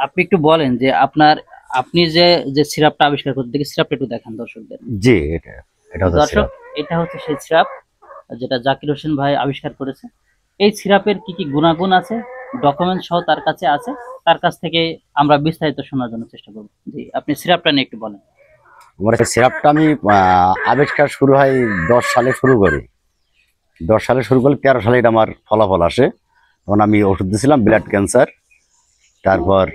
আপনি একটু বলেন যে আপনি যে সিরাপটা আবিষ্কার করতে দেখি সিরাপটা একটু দেখান দর্শকদের। জি, এটা এটা হচ্ছে দর্শক, সিরাপ। এটা হচ্ছে সেই সিরাপ যেটা জাকির হোসেন ভাই আবিষ্কার করেছে। এই সিরাপের কি কি গুণাগুণ আছে, ডকুমেন্ট সহ তার কাছে আছে। তার কাছ থেকে আমরা বিস্তারিত শোনার জন্য চেষ্টা করব। জি, আপনি সিরাপটা নিয়ে একটু বলেন। আমার এই সিরাপটা আমি আবিষ্কার শুরু হয় 10 সালে শুরু করি। 10 সালে শুরু করলে 13 সালে এটা আমার ফলাফল আসে। তখন আমি ওষুধ দিয়েছিলাম ব্লাড ক্যান্সার, তারপর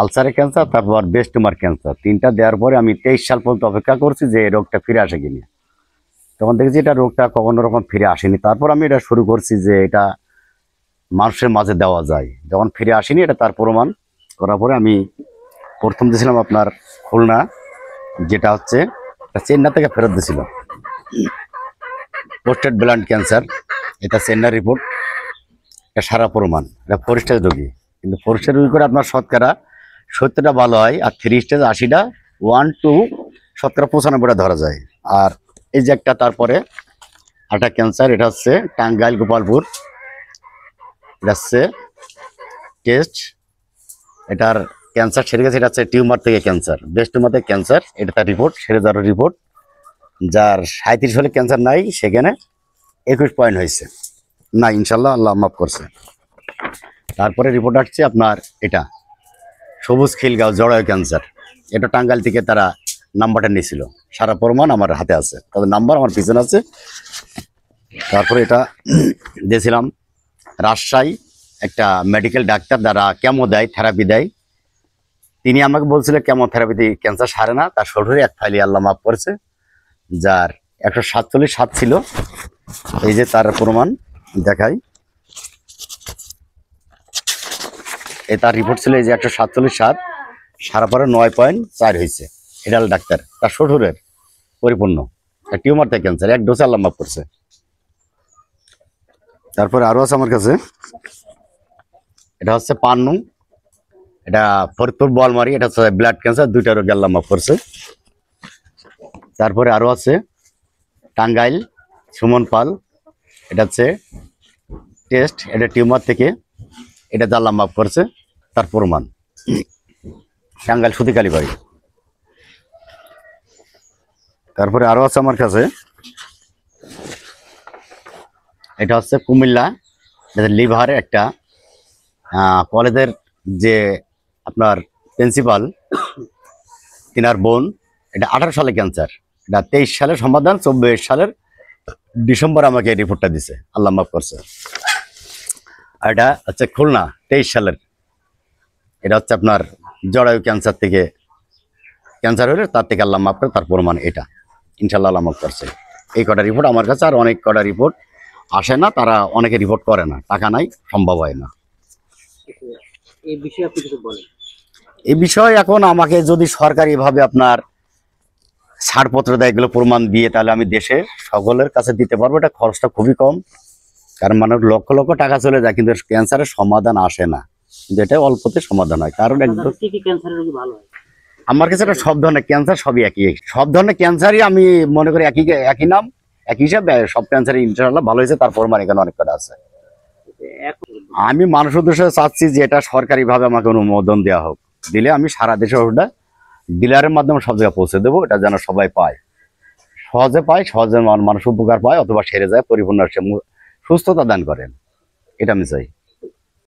আলসারের ক্যান্সার, তারপর ব্রেস্ট টিউমার ক্যান্সার। তিনটা দেওয়ার পরে আমি 23 সাল পর্যন্ত অপেক্ষা করছি যে এই রোগটা ফিরে আসে কিনা। তখন দেখছি এটা রোগটা কখনো রকম ফিরে আসেনি। তারপর আমি এটা শুরু করছি যে এটা মানুষের মাঝে দেওয়া যায়। যখন ফিরে আসেনি এটা তার প্রমাণ করার পরে আমি প্রথম দিয়েছিলাম আপনার খুলনা, যেটা হচ্ছে চেন্নাই থেকে ফেরত দিয়েছিল পোস্টেড ব্লাড ক্যান্সার। এটা চেন্নাই রিপোর্ট, এটা সারা প্রমাণ, এটা 4 স্টেজ রোগী। কিন্তু 4 স্টেজ রোগী করে আপনার শতকরা 70টা ভালো হয়, আর 3 স্টেজ 80টা, 1 to শতকরা 95টা ধরা যায়। আর এই যে একটা তারপরে একটা ক্যান্সার, এটা হচ্ছে টাঙ্গাইল গোপালপুর, এটা হচ্ছে টেস্ট, এটার ক্যান্সার সেরে গেছে। এটা হচ্ছে টিউমার থেকে ক্যান্সার, ব্রেস্ট টিউমার থেকে ক্যান্সার, এটা তার রিপোর্ট, সেরে যাওয়ার রিপোর্ট। যার 37 হলে ক্যান্সার নাই, সেখানে 21 পয়েন্ট হয়েছে না, ইনশাল্লাহ আল্লাহ মাফ করছে। তারপরে রিপোর্ট আসছে আপনার এটা সবুজ খিলগাঁও জরায়ু ক্যান্সার, এটা টাঙ্গাইল থেকে তারা নাম্বারটা নিয়েছিল। সারা প্রমাণ আমার হাতে আছে, তাদের নাম্বার আমার পিছনে আছে। তারপরে এটা দিয়েছিলাম রাজশাহী, একটা মেডিকেল ডাক্তার যারা কেমো দেয়, থেরাপি দেয়। তিনি আমাকে বলছিলেন কেমোথেরাপিতে ক্যান্সার সারে না, তার শরীরে এক ফাইলে আল্লাহ মাফ করেছে। যার 147 ছিল, এই যে তার প্রমাণ দেখাই, এই তার রিপোর্ট ছিল এই যে 147, সারা পরে 9.4 হয়েছে। এডাল ডাক্তার, তার শ্বশুরের পরিপূর্ণ টিউমার থেকে ক্যান্সার, এক ডোজে আল্লাহ মাফ করছে। তারপরে আরো আছে আমার কাছে, এটা হচ্ছে পান্নু, এটা ফরিদপুর বোয়ালমারি, এটা হচ্ছে ব্লাড ক্যান্সার, 2টা রোগী আল্লাহ মাফ করছে। তারপরে আরো আছে টাঙ্গাইল সুমন পাল, এটা হচ্ছে টেস্ট, এটা টিউমার থেকে, এটা আল্লাহ মাফ করছে, তার প্রমাণ টাঙ্গাইল সুতিকালী বাড়ি। তারপরে আরো আছে আমার কাছে, এটা হচ্ছে কুমিল্লা, এটা লিভারে একটা কলেজের যে আপনার প্রিন্সিপাল, তিনার বোন, এটা 18 সালে ক্যান্সার, এটা 23 সালের সমাধান, 24 সালের ডিসেম্বর আমাকে এই রিপোর্টটা দিছে, আল্লাহ মাফ করছে। আর এটা হচ্ছে খুলনা 23 সালের, এটা হচ্ছে আপনার জরায়ু ক্যান্সার থেকে ক্যান্সার হলে তার থেকে আল্লাহ মাফ করে, তার প্রমাণ এটা ইনশাল্লাহ আল্লাহ মাফ করছে। এই কটা রিপোর্ট আমার কাছে, আর অনেক কটা রিপোর্ট আসে না, তারা অনেকে রিপোর্ট করে না, টাকা নাই, সম্ভব হয় না। এই বিষয়ে আপনি কিছু বলেন। এই বিষয়ে এখন আমাকে যদি সরকারিভাবে আপনার ছাড়পত্র দেয়, এগুলো প্রমাণ দিয়ে, তাহলে আমি দেশে সকলের কাছে দিতে পারবো। এটা খরচটা খুবই কম, কারণ মানুষ লক্ষ লক্ষ টাকা চলে যায়, কিন্তু ক্যান্সারের সমাধান আসে না, কিন্তু এটা অল্পতে সমাধান হয়। কারণ একদম কি কি ক্যান্সারের রোগী ভালো হয়? আমার কাছে এটা সব ধরনের ক্যান্সার সবই একই, সব ধরনের ক্যান্সারই আমি মনে করি একই একই নাম, একই হিসাবে সব ক্যান্সারই ইনশাআল্লাহ ভালো হয়েছে, তার প্রমাণ এখানে অনেক কটা আছে। আমি মানুষ উদ্দেশ্যে চাচ্ছি যে এটা সরকারিভাবে আমাকে অনুমোদন দেওয়া হোক, দিলে আমি সারা দেশে ওটা ডিলারের মাধ্যমে সব জায়গায় পৌঁছে দেবো, এটা যেন সবাই পায়, সহজে পায়, সহজে মানুষ উপকার পায়, অথবা সেরে যায়, পরিপূর্ণ সুস্থতা দান করেন, এটা আমি চাই।